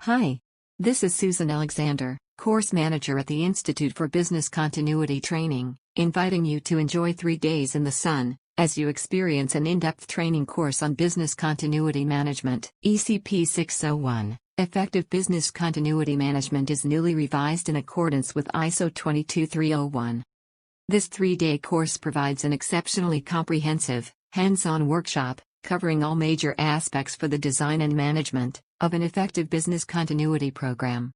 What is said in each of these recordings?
Hi. This is Susan Alexander, Course Manager at the Institute for Business Continuity Training, inviting you to enjoy 3 days in the sun, as you experience an in-depth training course on Business Continuity Management. ECP 601, Effective Business Continuity Management is newly revised in accordance with ISO 22301. This 3-day course provides an exceptionally comprehensive, hands-on workshop, covering all major aspects for the design and management of an effective business continuity program.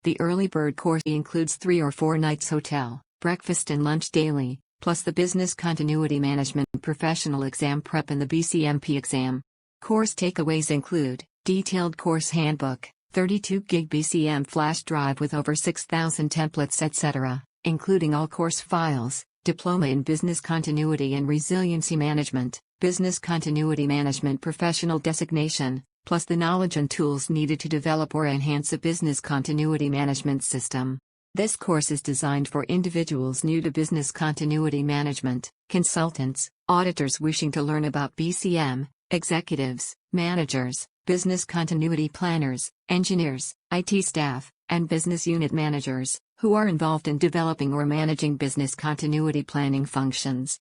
The early bird course includes 3 or 4 nights hotel, breakfast and lunch daily, plus the Business Continuity Management Professional Exam Prep and the BCMP exam. Course takeaways include detailed course handbook, 32 gig BCM flash drive with over 6,000 templates etc., including all course files, diploma in business continuity and resiliency management, business continuity management professional designation, plus the knowledge and tools needed to develop or enhance a business continuity management system. This course is designed for individuals new to business continuity management, consultants, auditors wishing to learn about BCM, executives, managers, business continuity planners, engineers, IT staff, and business unit managers, who are involved in developing or managing business continuity planning functions.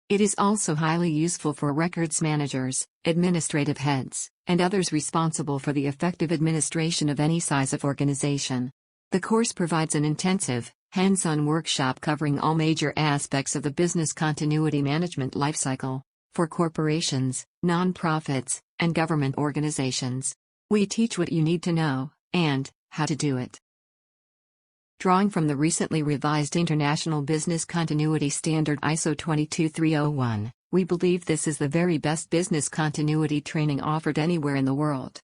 It is also highly useful for records managers, administrative heads, and others responsible for the effective administration of any size of organization. The course provides an intensive, hands-on workshop covering all major aspects of the business continuity management lifecycle for corporations, nonprofits, and government organizations. We teach what you need to know and how to do it. Drawing from the recently revised International Business Continuity Standard ISO 22301, we believe this is the very best business continuity training offered anywhere in the world.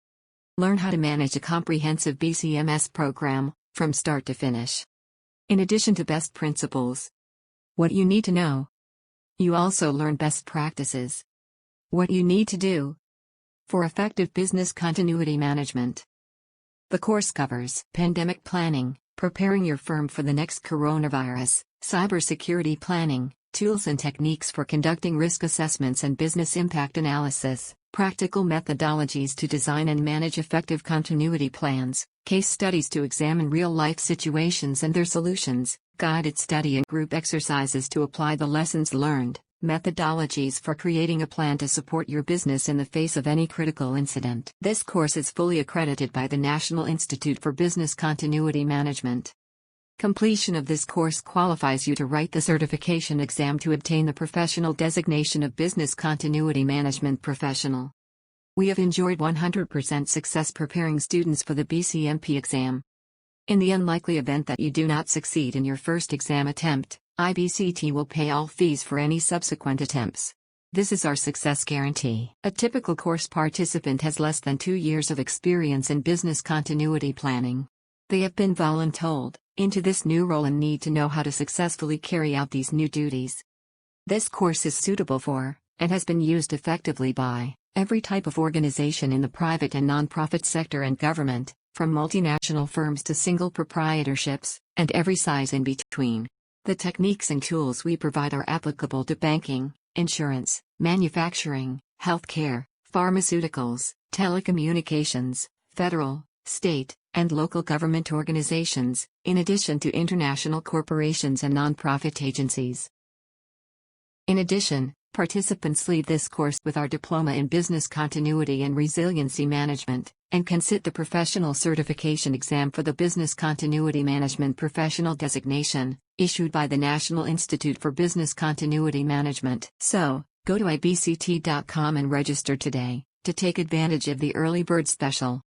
Learn how to manage a comprehensive BCMS program, from start to finish. In addition to best principles, what you need to know, you also learn best practices. What you need to do for effective business continuity management. The course covers pandemic planning, preparing your firm for the next coronavirus, cybersecurity planning, tools and techniques for conducting risk assessments and business impact analysis, practical methodologies to design and manage effective continuity plans, case studies to examine real-life situations and their solutions, guided study and group exercises to apply the lessons learned, methodologies for creating a plan to support your business in the face of any critical incident. This course is fully accredited by the National Institute for Business Continuity Management. Completion of this course qualifies you to write the certification exam to obtain the professional designation of Business Continuity Management Professional. We have enjoyed 100% success preparing students for the BCMP exam. In the unlikely event that you do not succeed in your first exam attempt, IBCT will pay all fees for any subsequent attempts. This is our success guarantee. A typical course participant has less than 2 years of experience in business continuity planning. They have been voluntold into this new role and need to know how to successfully carry out these new duties. This course is suitable for, and has been used effectively by, every type of organization in the private and nonprofit sector and government, from multinational firms to single proprietorships, and every size in between. The techniques and tools we provide are applicable to banking, insurance, manufacturing, healthcare, pharmaceuticals, telecommunications, federal, state, and local government organizations, in addition to international corporations and nonprofit agencies. In addition, participants leave this course with our diploma in business continuity and resiliency management, and can sit the professional certification exam for the Business Continuity Management Professional designation, issued by the National Institute for Business Continuity Management. So, go to ibct.com and register today, to take advantage of the early bird special.